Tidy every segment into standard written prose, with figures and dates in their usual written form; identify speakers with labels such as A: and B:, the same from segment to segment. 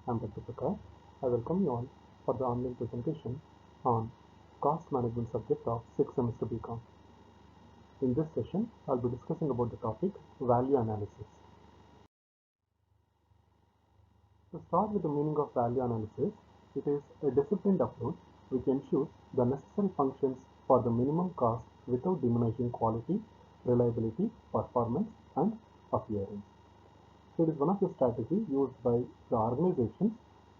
A: I'm Dr. Prakash. I welcome you all for the online presentation on cost management subject of 6th semester BCom. In this session, I'll be discussing about the topic value analysis. To start with the meaning of value analysis, it is a disciplined approach which ensures the necessary functions for the minimum cost without diminishing quality, reliability, performance, and appearance. So it is one of the strategies used by the organizations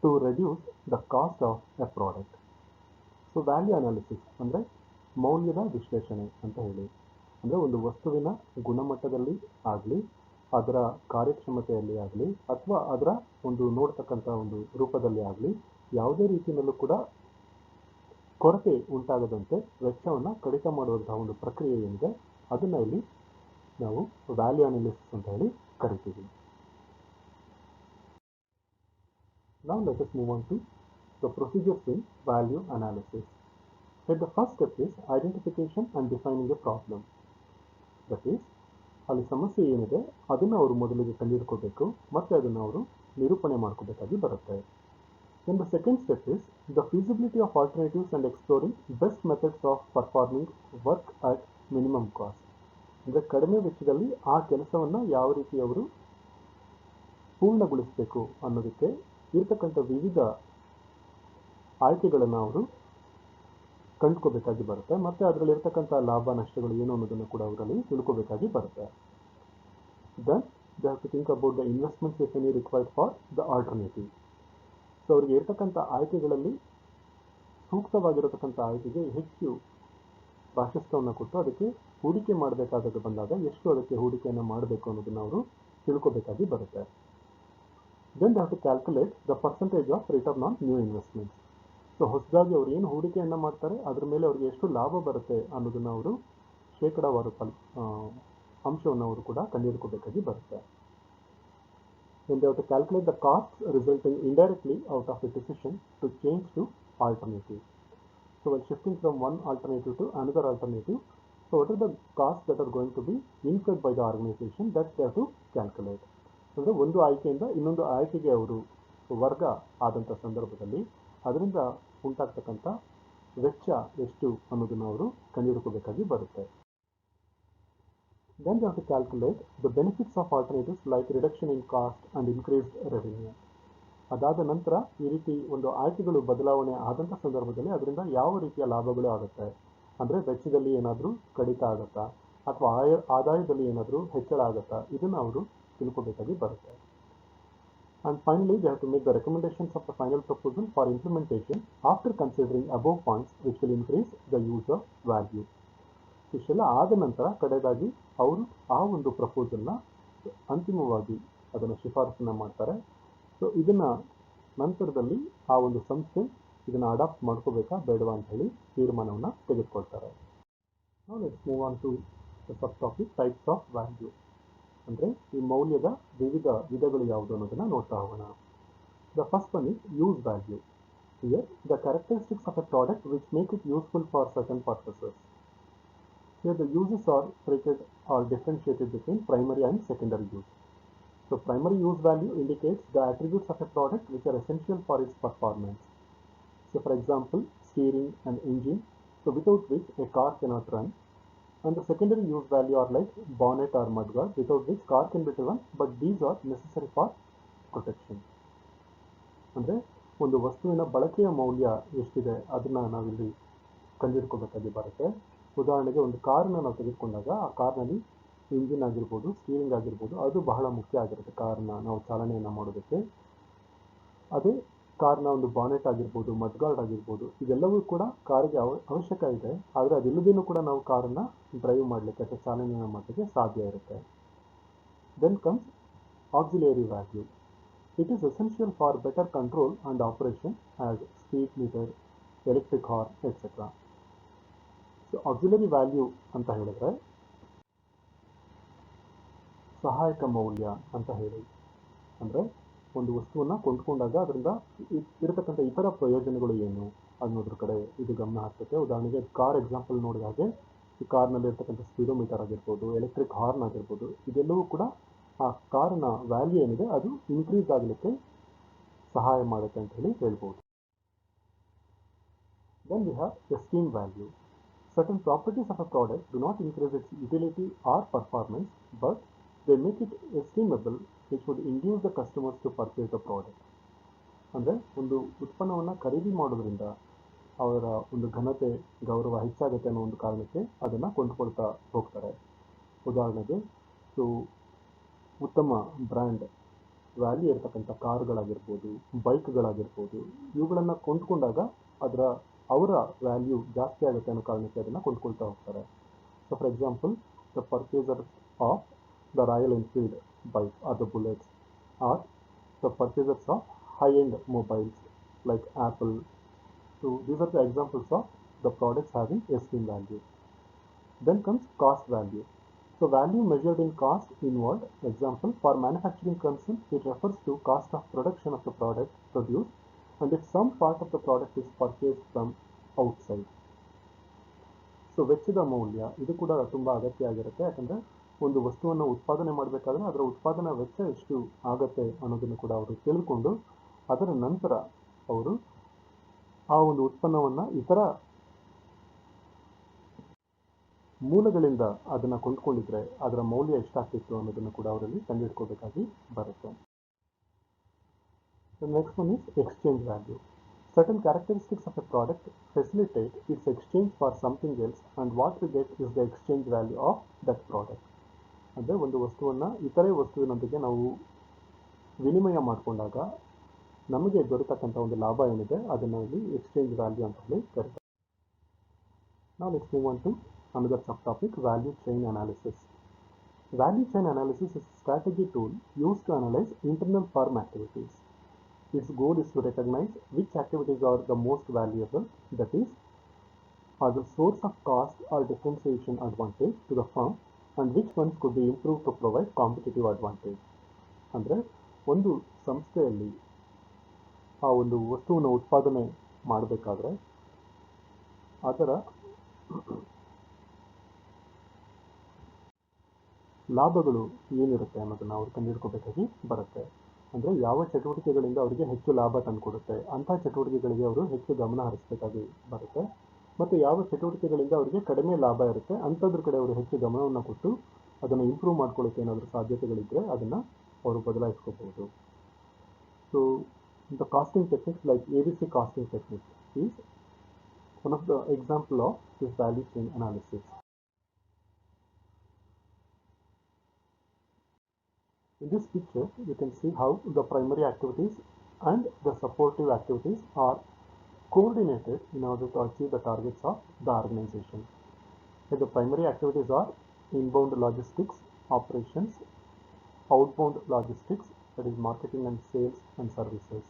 A: to reduce the cost of a product. So value analysis ಅಂದರೆ ಮೌಲ್ಯದ ವಿಶ್ಲೇಷಣೆ ಅಂತ ಹೇಳಿ. ಅಂದರೆ ಒಂದು ವಸ್ತುವಿನ ಗುಣಮಟ್ಟದಲ್ಲಿ ಆಗಲಿ, ಅದರ ಕಾರ್ಯಕ್ಷಮತೆಯಲ್ಲಿ ಆಗಲಿ, ಅಥವಾ ಅದರ ಒಂದು ನೋಡ್ತಕ್ಕಂಥ ಒಂದು ರೂಪದಲ್ಲಿ ಆಗಲಿ, ಯಾವುದೇ ರೀತಿಯಲ್ಲೂ ಕೂಡ ಕೊರತೆ ಉಂಟಾಗದಂತೆ ವೆಚ್ಚವನ್ನು ಕಡಿತ ಮಾಡುವಂತಹ ಒಂದು ಪ್ರಕ್ರಿಯೆ ಏನಿದೆ ಅದನ್ನು ಇಲ್ಲಿ ನಾವು ವ್ಯಾಲ್ಯೂ ಅನಾಲಿಸಿಸ್ ಅಂತ ಹೇಳಿ ಕರಿತೀವಿ. Now let us move on to the procedures in value analysis. Here the first step is identification and defining a problem. That is, ಅಲ್ಲಿ ಸಮಸ್ಯೆ ಏನಿದೆ ಅದನ್ನು ಅವರು ಮೊದಲಿಗೆ ಕಂಡುಹಿಡ್ಕೋಬೇಕು ಮತ್ತು ಅದನ್ನು ಅವರು ನಿರೂಪಣೆ ಮಾಡ್ಕೋಬೇಕಾಗಿ ಬರುತ್ತೆ. Then the second step is the feasibility of alternatives and exploring best methods of performing work at minimum cost. ಅಂದರೆ ಕಡಿಮೆ ವೆಚ್ಚದಲ್ಲಿ ಆ ಕೆಲಸವನ್ನು ಯಾವ ರೀತಿ ಅವರು ಪೂರ್ಣಗೊಳಿಸಬೇಕು ಅನ್ನೋದಕ್ಕೆ ಇರ್ತಕ್ಕಂಥ ವಿವಿಧ ಆಯ್ಕೆಗಳನ್ನು ಅವರು ಕಂಡುಕೋಬೇಕಾಗಿ ಬರುತ್ತೆ ಮತ್ತು ಅದರಲ್ಲಿ ಇರ್ತಕ್ಕಂಥ ಲಾಭ ನಷ್ಟಗಳು ಏನು ಅನ್ನೋದನ್ನು ಕೂಡ ಅವರಲ್ಲಿ ತಿಳ್ಕೋಬೇಕಾಗಿ ಬರುತ್ತೆ. Then they have to think about the investments if any required for the alternative. So ಅವರಿಗೆ ಇರ್ತಕ್ಕಂಥ ಆಯ್ಕೆಗಳಲ್ಲಿ ಸೂಕ್ತವಾಗಿರತಕ್ಕಂಥ ಆಯ್ಕೆಗೆ ಹೆಚ್ಚು ಪ್ರಾಶಸ್ತ್ಯವನ್ನು ಕೊಟ್ಟು ಅದಕ್ಕೆ ಹೂಡಿಕೆ ಮಾಡಬೇಕಾದದ್ದು ಬಂದಾಗ ಎಷ್ಟು ಅದಕ್ಕೆ ಹೂಡಿಕೆಯನ್ನು ಮಾಡಬೇಕು ಅನ್ನೋದನ್ನು ಅವರು ತಿಳ್ಕೋಬೇಕಾಗಿ ಬರುತ್ತೆ. Then they have to calculate the percentage of return on new investments. So ಹೊಸದಾಗಿ ಅವರು ಏನು ಹೂಡಿಕೆಯನ್ನು ಮಾಡ್ತಾರೆ ಅದ್ರ ಮೇಲೆ ಅವರಿಗೆ ಎಷ್ಟು ಲಾಭ ಬರುತ್ತೆ ಅನ್ನೋದನ್ನು ಅವರು ಶೇಕಡಾವಾರು ಅಂಶವನ್ನು ಅವರು ಕೂಡ ಕಂಡುಹಿಡ್ಕೋಬೇಕಾಗಿ ಬರುತ್ತೆ. Then they have to calculate the costs resulting indirectly out of the decision to change to alternative. So while shifting from one alternative to another alternative, so what are the costs that are going to be incurred by the organization that they have to calculate. ಅಂದರೆ ಒಂದು ಆಯ್ಕೆಯಿಂದ ಇನ್ನೊಂದು ಆಯ್ಕೆಗೆ ಅವರು ವರ್ಗ ಆದಂಥ ಸಂದರ್ಭದಲ್ಲಿ ಅದರಿಂದ ಉಂಟಾಗ್ತಕ್ಕಂಥ ವೆಚ್ಚ ಎಷ್ಟು ಅನ್ನೋದನ್ನು ಅವರು ಕಂಡುಹಿಡ್ಕೋಬೇಕಾಗಿ ಬರುತ್ತೆ. Then they have to calculate the benefits of alternatives like reduction in cost and increased revenue. ಅದಾದ ನಂತರ ಈ ರೀತಿ ಒಂದು ಆಯ್ಕೆಗಳು ಬದಲಾವಣೆ ಆದಂಥ ಸಂದರ್ಭದಲ್ಲಿ ಅದರಿಂದ ಯಾವ ರೀತಿಯ ಲಾಭಗಳು ಆಗುತ್ತೆ, ಅಂದರೆ ವೆಚ್ಚದಲ್ಲಿ ಏನಾದರೂ ಕಡಿತ ಆಗುತ್ತಾ ಅಥವಾ ಆದಾಯದಲ್ಲಿ ಏನಾದರೂ ಹೆಚ್ಚಳ ಆಗುತ್ತಾ, ಇದನ್ನು ಅವರು ತಿಳ್ಕೋಬೇಕಾಗಿ ಬರುತ್ತೆ. And finally, they have to make the recommendations of the final proposal for implementation after considering above points which will increase the use of value. ಇಷ್ಟೆಲ್ಲ ಆದ ನಂತರ ಕಡೆಯದಾಗಿ ಅವರು ಆ ಒಂದು ಪ್ರಪೋಸಲ್ನ ಅಂತಿಮವಾಗಿ ಅದನ್ನು ಶಿಫಾರಸನ್ನು ಮಾಡ್ತಾರೆ. ಸೊ ಇದನ್ನು ನಂತರದಲ್ಲಿ ಆ ಒಂದು ಸಂಸ್ಥೆ ಇದನ್ನು ಅಡಾಪ್ಟ್ ಮಾಡ್ಕೋಬೇಕಾ ಬೇಡವಾ ಅಂತ ಹೇಳಿ ತೀರ್ಮಾನವನ್ನು ತೆಗೆದುಕೊಳ್ತಾರೆ. Now let's move on to the subtopic types of value. ಅಂದರೆ ಈ ಮೌಲ್ಯದ ವಿವಿಧ ವಿಧಗಳು ಯಾವುದು ಅನ್ನೋದನ್ನು ನೋಡ್ತಾ ಹೋಗೋಣ. The first one is use value. Here the characteristics of a product which make it useful for certain purposes. Here the uses are treated or differentiated between primary and secondary use. So primary use value indicates the attributes of a product which are essential for its performance. So for example, steering and engine, so without which a car cannot run. And the secondary use value are like bonnet or mudguard, without which car can be driven, but these are necessary for protection. ಅಂದರೆ ಒಂದು ವಸ್ತುವಿನ ಬಳಕೆಯ ಮೌಲ್ಯ ಎಷ್ಟಿದೆ ಅದನ್ನು ನಾವಿಲ್ಲಿ ಕಂಡುಹಿಡ್ಕೋಬೇಕಾಗಿ ಬರುತ್ತೆ. ಉದಾಹರಣೆಗೆ ಒಂದು ಕಾರನ್ನು ನಾವು ತೆಗೆದುಕೊಂಡಾಗ ಆ ಕಾರ್ನಲ್ಲಿ ಇಂಜಿನ್ ಆಗಿರ್ಬೋದು, ಸ್ಟೀರಿಂಗ್ ಆಗಿರ್ಬೋದು, ಅದು ಬಹಳ ಮುಖ್ಯ ಆಗಿರುತ್ತೆ ಕಾರನ್ನ ನಾವು ಚಾಲನೆಯನ್ನು ಮಾಡೋದಕ್ಕೆ. ಅದೇ ಕಾರ್ನ ಒಂದು ಬಾನೆಟ್ ಆಗಿರ್ಬೋದು, ಮಡ್ಗಾರ್ಡ್ ಆಗಿರ್ಬೋದು, ಇದೆಲ್ಲವೂ ಕೂಡ ಕಾರಿಗೆ ಅವಶ್ಯಕ ಇದೆ. ಆದರೆ ಅದಿಲ್ಲದೇನೂ ಕೂಡ ನಾವು ಕಾರನ್ನು ಡ್ರೈವ್ ಮಾಡಲಿಕ್ಕೆ ಅಥವಾ ಚಾಲನೆಯನ್ನು ಮಾಡಲಿಕ್ಕೆ ಸಾಧ್ಯ ಇರುತ್ತೆ. Then comes auxiliary value. It is essential for better control and operation as speed meter, electric horn etcetera. So auxiliary value ಅಂತ ಹೇಳಿದ್ರೆ ಸಹಾಯಕ ಮೌಲ್ಯ ಅಂತ ಹೇಳಿ. ಅಂದರೆ ಒಂದು ವಸ್ತುವನ್ನು ಕೊಂಡ್ಕೊಂಡಾಗ ಅದರಿಂದ ಇರತಕ್ಕಂಥ ಇತರ ಪ್ರಯೋಜನಗಳು ಏನು ಅನ್ನೋದ್ರ ಕಡೆ ಇದು ಗಮನ ಹರಿಸುತ್ತೆ. ಉದಾಹರಣೆಗೆ ಕಾರ್ ಎಕ್ಸಾಂಪಲ್ ನೋಡಿದ ಹಾಗೆ ಈ ಕಾರ್ನಲ್ಲಿ ಇರ್ತಕ್ಕಂಥ ಸ್ಪೀಡೋಮೀಟರ್ ಆಗಿರ್ಬೋದು, ಎಲೆಕ್ಟ್ರಿಕ್ ಹಾರ್ನ್ ಆಗಿರ್ಬೋದು, ಇದೆಲ್ಲವೂ ಕೂಡ ಆ ಕಾರಿನ ವ್ಯಾಲ್ಯೂ ಏನಿದೆ ಅದು ಇನ್ಕ್ರೀಸ್ ಆಗಲಿಕ್ಕೆ ಸಹಾಯ ಮಾಡುತ್ತೆ ಅಂತ ಹೇಳಿ ಹೇಳ್ಬೋದು. Then we have esteem value. Certain properties of a product do not increase its utility or performance, but they make it estimable, which would induce the customers to purchase the product. ಅಂದರೆ ಒಂದು ಉತ್ಪನ್ನವನ್ನು ಖರೀದಿ ಮಾಡೋದ್ರಿಂದ ಅವರ ಒಂದು ಘನತೆ ಗೌರವ ಹೆಚ್ಚಾಗುತ್ತೆ ಅನ್ನೋ ಒಂದು ಕಾರಣಕ್ಕೆ ಅದನ್ನು ಕೊಂಡ್ಕೊಳ್ತಾ ಹೋಗ್ತಾರೆ. ಉದಾಹರಣೆಗೆ ಉತ್ತಮ ಬ್ರ್ಯಾಂಡ್ ವ್ಯಾಲ್ಯೂ ಇರ್ತಕ್ಕಂಥ ಕಾರ್ಗಳಾಗಿರ್ಬೋದು, ಬೈಕ್ಗಳಾಗಿರ್ಬೋದು, ಇವುಗಳನ್ನು ಕೊಂಡ್ಕೊಂಡಾಗ ಅವರ ವ್ಯಾಲ್ಯೂ ಜಾಸ್ತಿ ಆಗುತ್ತೆ ಅನ್ನೋ ಕಾರಣಕ್ಕೆ ಅದನ್ನು ಕೊಂಡ್ಕೊಳ್ತಾ ಹೋಗ್ತಾರೆ. So for example, the purchasers of the Royal Enfield bike or the bullets or the purchasers of high-end mobiles like Apple. So these are the examples of the products having esteem value. Then comes cost value. So value measured in cost inward. Example, for manufacturing concern, it refers to cost of production of the product produced, and if some part of the product is purchased from outside. So ವೆಚ್ಚದ ಮೌಲ್ಯ ಇದು ಕೂಡ ತುಂಬ ಅಗತ್ಯ ಆಗಿರುತ್ತೆ. ಯಾಕಂದರೆ ಒಂದು ವಸ್ತುವನ್ನು ಉತ್ಪಾದನೆ ಮಾಡಬೇಕಾದ್ರೆ ಅದರ ಉತ್ಪಾದನಾ ವೆಚ್ಚ ಎಷ್ಟು ಆಗುತ್ತೆ ಅನ್ನೋದನ್ನು ಕೂಡ ಅವರು ತಿಳಿದುಕೊಂಡು ಅದರ ನಂತರ ಅವರು ಆ ಒಂದು ಉತ್ಪನ್ನವನ್ನು ಇತರ ಮೂಲಗಳಿಂದ ಅದನ್ನು ಕೊಂಡ್ಕೊಂಡಿದ್ರೆ ಅದರ ಮೌಲ್ಯ ಎಷ್ಟಾಗ್ತಿತ್ತು ಅನ್ನೋದನ್ನು ಕೂಡ ಅವರಲ್ಲಿ ಕಂಡುಹಿಡ್ಕೋಬೇಕಾಗಿ ಬರುತ್ತೆ. The next one is exchange value. Certain characteristics of a product facilitate its exchange for something else, and what we get is the exchange value of that product. ಅಂದರೆ ಒಂದು ವಸ್ತುವನ್ನು ಇತರೆ ವಸ್ತುವಿನೊಂದಿಗೆ ನಾವು ವಿನಿಮಯ ಮಾಡಿಕೊಂಡಾಗ ನಮಗೆ ದೊರೆತಕ್ಕಂಥ ಒಂದು ಲಾಭ ಏನಿದೆ ಅದನ್ನು ಇಲ್ಲಿ ಎಕ್ಸ್ಚೇಂಜ್ ವ್ಯಾಲ್ಯೂ ಅಂತ ಹೇಳಿ ಕರೀತಾರೆ. Now let's move on to another subtopic, value chain analysis. Value chain analysis is a strategy tool used to analyze internal firm activities. Its goal is to recognize which activities are the most valuable, that is, are the source of cost or differentiation advantage to the firm, and which ones could be improved to provide competitive advantage. ಅಂದರೆ ಒಂದು ಸಂಸ್ಥೆಯಲ್ಲಿ ಆ ಒಂದು ವಸ್ತುವನ್ನು ಉತ್ಪಾದನೆ ಮಾಡಬೇಕಾದ್ರೆ ಅದರ ಲಾಭಗಳು ಏನಿರುತ್ತೆ ಅನ್ನೋದನ್ನು ಅವ್ರು ಕಂಡುಹಿಡ್ಕೋಬೇಕಾಗಿ ಬರುತ್ತೆ. ಅಂದರೆ ಯಾವ ಚಟುವಟಿಕೆಗಳಿಂದ ಅವರಿಗೆ ಹೆಚ್ಚು ಲಾಭ ತಂದುಕೊಡುತ್ತೆ ಅಂಥ ಚಟುವಟಿಕೆಗಳಿಗೆ ಅವರು ಹೆಚ್ಚು ಗಮನ ಹರಿಸಬೇಕಾಗಿ ಬರುತ್ತೆ. ಮತ್ತು ಯಾವ ಚಟುವಟಿಕೆಗಳಿಂದ ಅವರಿಗೆ ಕಡಿಮೆ ಲಾಭ ಇರುತ್ತೆ ಅಂಥದ್ರ ಕಡೆ ಅವರು ಹೆಚ್ಚು ಗಮನವನ್ನು ಕೊಟ್ಟು ಅದನ್ನು ಇಂಪ್ರೂವ್ ಮಾಡ್ಕೊಳ್ಳೋಕ್ಕೆ ಏನಾದರೂ ಸಾಧ್ಯತೆಗಳಿದ್ದರೆ ಅದನ್ನು ಅವರು ಬದಲಾಯಿಸ್ಕೋಬಹುದು. So the costing techniques like ABC costing technique is one of the example of this value chain analysis. In this picture, you can see how the primary activities and the supportive activities are coordinated in order to achieve the targets of the organization. So the primary activities are inbound logistics, operations, outbound logistics, that is marketing and sales and services.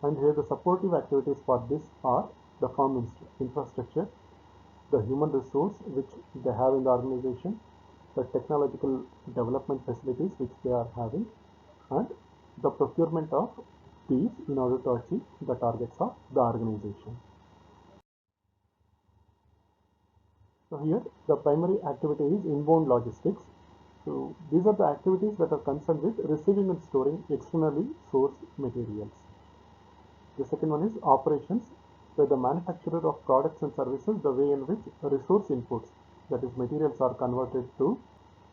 A: And here the supportive activities for this are the firm infrastructure, the human resource which they have in the organization, the technological development facilities which they are having, and the procurement of these in order to achieve the targets of the organization. So here the primary activity is inbound logistics. So these are the activities that are concerned with receiving and storing externally sourced materials. The second one is operations, where the manufacturer of products and services, the way in which resource inputs, that is materials, are converted to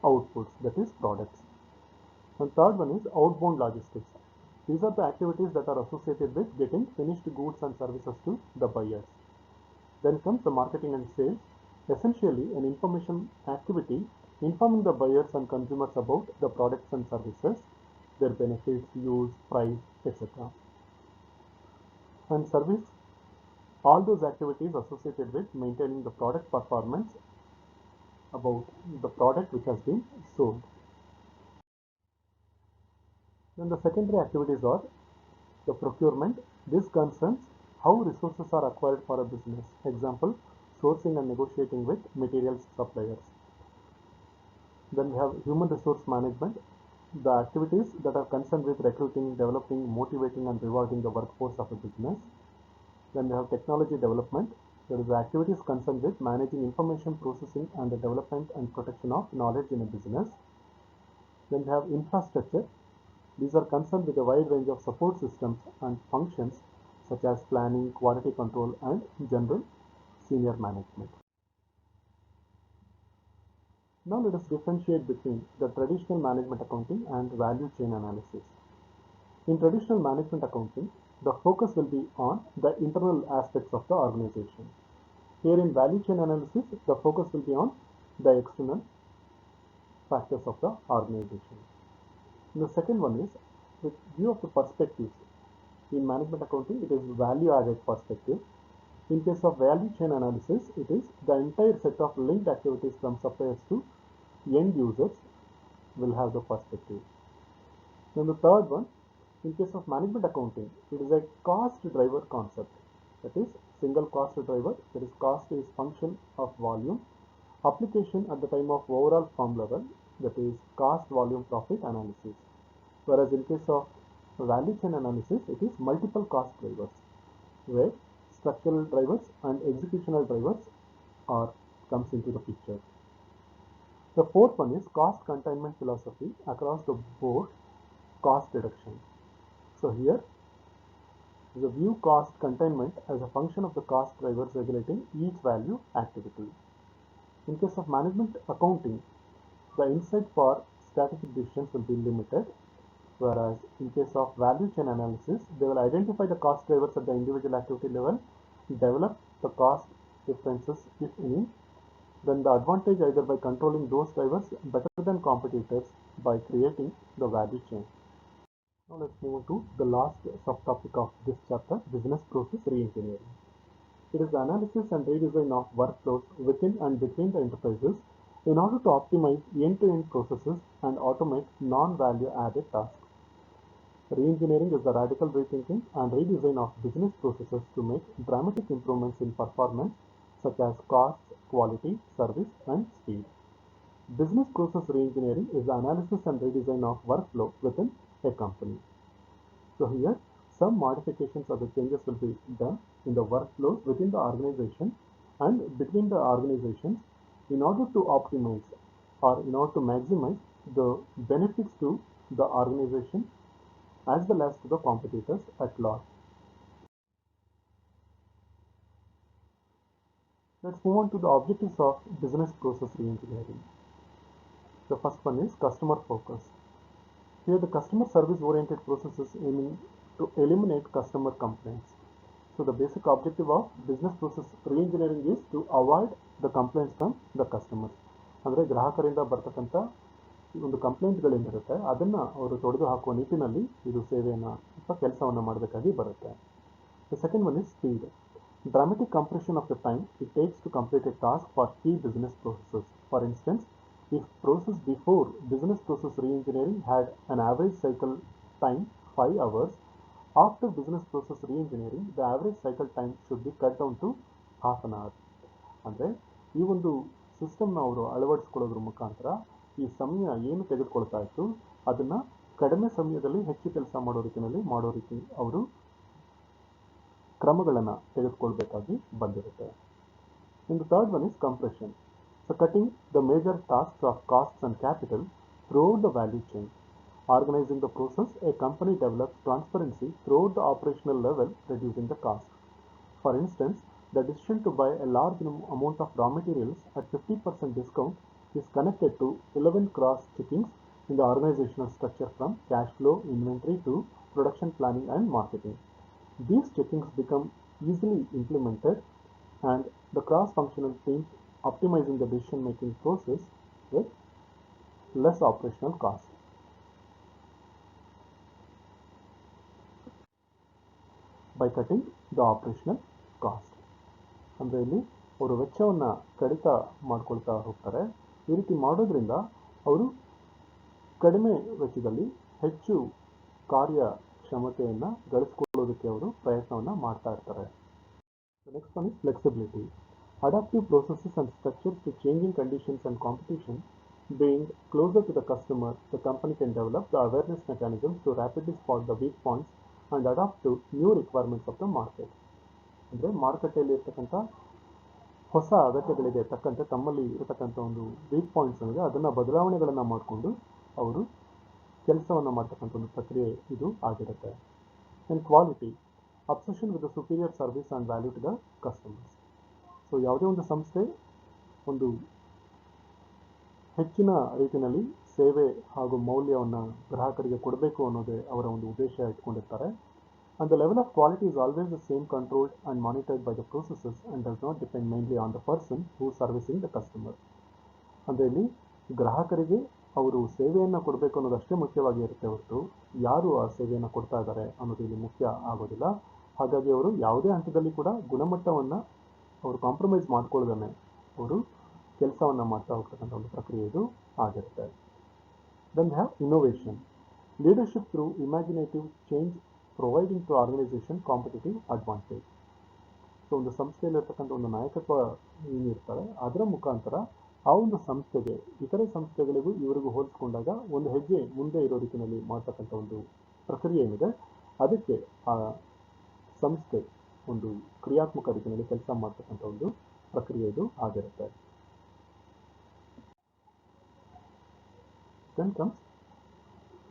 A: outputs, that is products. And third one is outbound logistics. These are the activities that are associated with getting finished goods and services to the buyers. Then comes the marketing and sales, essentially an information activity informing the buyers and consumers about the products and services, their benefits, use, price, etc. And service, all those activities associated with maintaining the product performance about the product which has been sold. Then the secondary activities are the procurement. This concerns how resources are acquired for a business. Example, sourcing and negotiating with materials suppliers. Then we have human resource management, the activities that are concerned with recruiting, developing, motivating and rewarding the workforce of a business. Then we have technology development. There is the activities concerned with managing information processing and the development and protection of knowledge in a business. Then we have infrastructure. These are concerned with a wide range of support systems and functions such as planning, quality control, and general senior management. Now let us differentiate between the traditional management accounting and value chain analysis. In traditional management accounting, the focus will be on the internal aspects of the organization. Here in value chain analysis, the focus will be on the external factors of the organization. The second one is with view of the perspectives. In management accounting, it is value-added perspective. In case of value chain analysis, it is the entire set of linked activities from suppliers to end users will have the perspective. Then the third one, in case of management accounting, it is a cost driver concept. That is single cost driver. That is cost is function of volume. Application at the time of overall firm level. That is cost volume profit analysis. Whereas in case of value chain analysis, it is multiple cost drivers, where structural drivers and executional drivers comes into the picture. The fourth one is cost containment philosophy across the board, cost reduction. So here the view cost containment as a function of the cost drivers regulating each value activity. In case of management accounting, the insight for strategic decisions will be limited, whereas in case of value chain analysis, they will identify the cost drivers at the individual activity level, develop the cost differences if any, then the advantage either by controlling those drivers better than competitors by creating the value chain. Now let's move on to the last subtopic of this chapter, business process reengineering. It is the analysis and redesign of workflows within and between the enterprises in order to optimize end-to-end processes and automate non-value added tasks. Reengineering is the radical rethinking and redesign of business processes to make dramatic improvements in performance such as cost, quality, service, and speed. Business process reengineering is the analysis and redesign of workflow within a company. So here, some modifications or the changes will be done in the workflows within the organization and between the organizations in order to optimize or in order to maximize the benefits to the organization as well as to the competitors at large. Let's move on to the objectives of business process reengineering. The first one is customer focus. Here the customer service oriented process is aiming to eliminate customer complaints. So the basic objective of business process reengineering is to avoid the complaints from the customers. ಅಂದರೆ ಗ್ರಾಹಕರಿಂದ ಬರ್ತಕ್ಕಂಥ ಒಂದು ಕಂಪ್ಲೇಂಟ್ಗಳೇನಿರುತ್ತೆ ಅದನ್ನು ಅವರು ತೊಡೆದು ಹಾಕುವ ನಿಟ್ಟಿನಲ್ಲಿ ಇದು ಸೇವೆಯನ್ನು ಅಥವಾ ಕೆಲಸವನ್ನು ಮಾಡಬೇಕಾಗಿ ಬರುತ್ತೆ. The second one is speed. Dramatic compression of the time it takes to complete a task for key business processes. For instance, if process before business process reengineering had an average cycle time 5 hours, after business process reengineering, the average cycle time should be cut down to half an hour. ಅಂದರೆ ಈ ಒಂದು ಸಿಸ್ಟಮ್ನ ಅವರು ಅಳವಡಿಸ್ಕೊಳ್ಳೋದ್ರ ಮುಖಾಂತರ ಈ ಸಮಯ ಏನು ತೆಗೆದುಕೊಳ್ತಾ ಇತ್ತು ಅದನ್ನು ಕಡಿಮೆ ಸಮಯದಲ್ಲಿ ಹೆಚ್ಚು ಕೆಲಸ ಮಾಡೋ ರೀತಿ ಅವರು ಕ್ರಮಗಳನ್ನು ತೆಗೆದುಕೊಳ್ಬೇಕಾಗಿ ಬಂದಿರುತ್ತೆ. And the third one is compression. So cutting the major tasks of costs and capital throughout the value chain. Organizing the process, a company develops transparency throughout the operational level, reducing the cost. For instance, the decision to buy a large amount of raw materials at 50% discount is connected to 11 cross-checkings in the organizational structure from cash flow, inventory to production planning and marketing. These checkings become easily implemented and the cross-functional teams optimizing the decision-making process with less operational cost. By cutting the operational cost. ಅಂದರೆ ಇಲ್ಲಿ ಅವರು ವೆಚ್ಚವನ್ನು ಕಡಿತ ಮಾಡ್ಕೊಳ್ತಾ ಹೋಗ್ತಾರೆ. ಈ ರೀತಿ ಮಾಡೋದ್ರಿಂದ ಅವರು ಕಡಿಮೆ ವೆಚ್ಚದಲ್ಲಿ ಹೆಚ್ಚು ಕಾರ್ಯಕ್ಷಮತೆಯನ್ನು ಗಳಿಸ್ಕೊಳ್ಳೋದಕ್ಕೆ ಅವರು ಪ್ರಯತ್ನವನ್ನು ಮಾಡ್ತಾ ಇರ್ತಾರೆ. The next one is flexibility. Adaptive processes and structures to changing conditions and competition. Being closer to the customer, the company can develop the awareness mechanisms to rapidly spot the weak points and adapt to new requirements of the market. ಅಂದರೆ ಮಾರುಕಟ್ಟೆಯಲ್ಲಿ ಇರ್ತಕ್ಕಂಥ ಹೊಸ ಅಗತ್ಯಗಳಿಗೆ ತಕ್ಕಂತೆ ತಮ್ಮಲ್ಲಿ ಇರತಕ್ಕಂಥ ಒಂದು weak points ಅಂದರೆ ಅದನ್ನು ಬದಲಾವಣೆಗಳನ್ನು ಮಾಡಿಕೊಂಡು ಅವರು ಕೆಲಸವನ್ನು ಮಾಡ್ತಕ್ಕಂಥ ಒಂದು ಪ್ರಕ್ರಿಯೆ ಇದು ಆಗಿರುತ್ತೆ. And quality, obsession with the superior service and value to the customers. So ಯಾವುದೇ ಒಂದು ಸಂಸ್ಥೆ ಒಂದು ಹೆಚ್ಚಿನ ರೀತಿಯಲ್ಲಿ ಸೇವೆ ಹಾಗೂ ಮೌಲ್ಯವನ್ನು ಗ್ರಾಹಕರಿಗೆ ಕೊಡಬೇಕು ಅನ್ನೋದೇ ಅವರ ಒಂದು ಉದ್ದೇಶ ಇಟ್ಕೊಂಡಿರ್ತಾರೆ. And the level of quality is always the same, controlled and monitored by the processes and does not depend mainly on the person who is servicing the customer. ಅಂದರೆ ಇಲ್ಲಿ ಗ್ರಾಹಕರಿಗೆ ಅವರು ಸೇವೆಯನ್ನು ಕೊಡಬೇಕು ಅನ್ನೋದಷ್ಟೇ ಮುಖ್ಯವಾಗಿ ಇರುತ್ತೆ ಹೊರತು ಯಾರು ಆ ಸೇವೆಯನ್ನು ಕೊಡ್ತಾ ಇದ್ದಾರೆ ಅನ್ನೋದು ಇಲ್ಲಿ ಮುಖ್ಯ ಆಗೋದಿಲ್ಲ. ಹಾಗಾಗಿ ಅವರು ಯಾವುದೇ ಹಂತದಲ್ಲಿ ಕೂಡ ಗುಣಮಟ್ಟವನ್ನು ಅವರು ಕಾಂಪ್ರಮೈಸ್ ಮಾಡ್ಕೊಳ್ಳೋದನ್ನೇ ಅವರು ಕೆಲಸವನ್ನು ಮಾಡ್ತಾ ಹೋಗ್ತಕ್ಕಂಥ ಒಂದು ಪ್ರಕ್ರಿಯೆ ಇದು ಆಗಿರುತ್ತೆ. Then we have innovation, leadership through imaginative change providing to organisation competitive advantage. So ಒಂದು ಸಂಸ್ಥೆಯಲ್ಲಿರ್ತಕ್ಕಂಥ ಒಂದು ನಾಯಕತ್ವ ಏನಿರ್ತಾರೆ ಅದರ ಮುಖಾಂತರ ಆ ಒಂದು ಸಂಸ್ಥೆಗೆ ಇತರೆ ಸಂಸ್ಥೆಗಳಿಗೂ ಇವರಿಗೂ ಹೋಲಿಸ್ಕೊಂಡಾಗ ಒಂದು ಹೆಜ್ಜೆ ಮುಂದೆ ಇರೋ ರೀತಿಯಲ್ಲಿ ಮಾಡ್ತಕ್ಕಂಥ ಒಂದು ಪ್ರಕ್ರಿಯೆ ಏನಿದೆ ಅದಕ್ಕೆ ಆ ಸಂಸ್ಥೆ ಒಂದು ಕ್ರಿಯಾತ್ಮಕ ರೀತಿಯಲ್ಲಿ ಕೆಲಸ ಮಾಡ್ತಕ್ಕಂಥ ಒಂದು ಪ್ರಕ್ರಿಯೆ ಇದು ಆಗಿರುತ್ತೆ. Then comes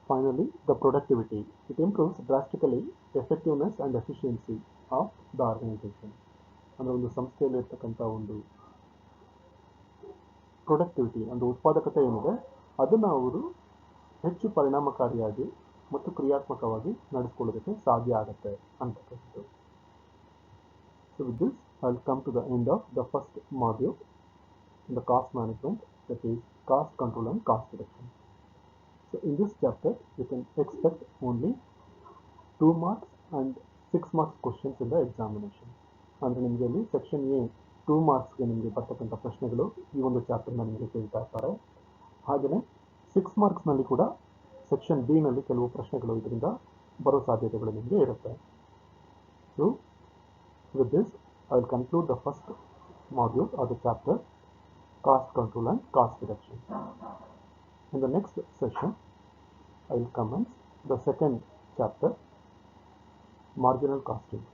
A: finally the productivity. It improves drastically effectiveness and efficiency of the organization. ಅಂದರೆ ಒಂದು ಸಂಸ್ಥೆಯಲ್ಲಿ ಇರ್ತಕ್ಕಂಥ ಒಂದು ಪ್ರೊಡಕ್ಟಿವಿಟಿ ಒಂದು ಉತ್ಪಾದಕತೆ ಏನಿದೆ ಅದನ್ನು ಅವರು ಹೆಚ್ಚು ಪರಿಣಾಮಕಾರಿಯಾಗಿ ಮತ್ತು ಕ್ರಿಯಾತ್ಮಕವಾಗಿ ನಡೆಸ್ಕೊಳ್ಳೋದಕ್ಕೆ ಸಾಧ್ಯ ಆಗುತ್ತೆ ಅಂತಕ್ಕಂಥದ್ದು. So with this I will come to the end of the first module in the cost management, that is cost control and cost reduction. So in this chapter you can expect only 2 marks and 6 marks questions in the examination. ಅಂದರೆ ನಿಮಗೆ ಇಲ್ಲಿ section A 2 ಮಾರ್ಕ್ಸ್ಗೆ ನಿಮಗೆ ಬರ್ತಕ್ಕಂಥ ಪ್ರಶ್ನೆಗಳು ಈ ಒಂದು ಚಾಪ್ಟರ್ನ ನಿಮಗೆ ಕೇಳ್ತಾ ಇರ್ತಾರೆ. ಹಾಗೆಯೇ 6 ಮಾರ್ಕ್ಸ್ನಲ್ಲಿ ಕೂಡ ಸೆಕ್ಷನ್ ಬಿ ನಲ್ಲಿ ಕೆಲವು ಪ್ರಶ್ನೆಗಳು ಇದರಿಂದ ಬರೋ ಸಾಧ್ಯತೆಗಳು ನಿಮಗೆ ಇರುತ್ತೆ. So with this I will conclude the first module of the chapter cost control and cost reduction. In the next session, I will commence the second chapter, marginal costing.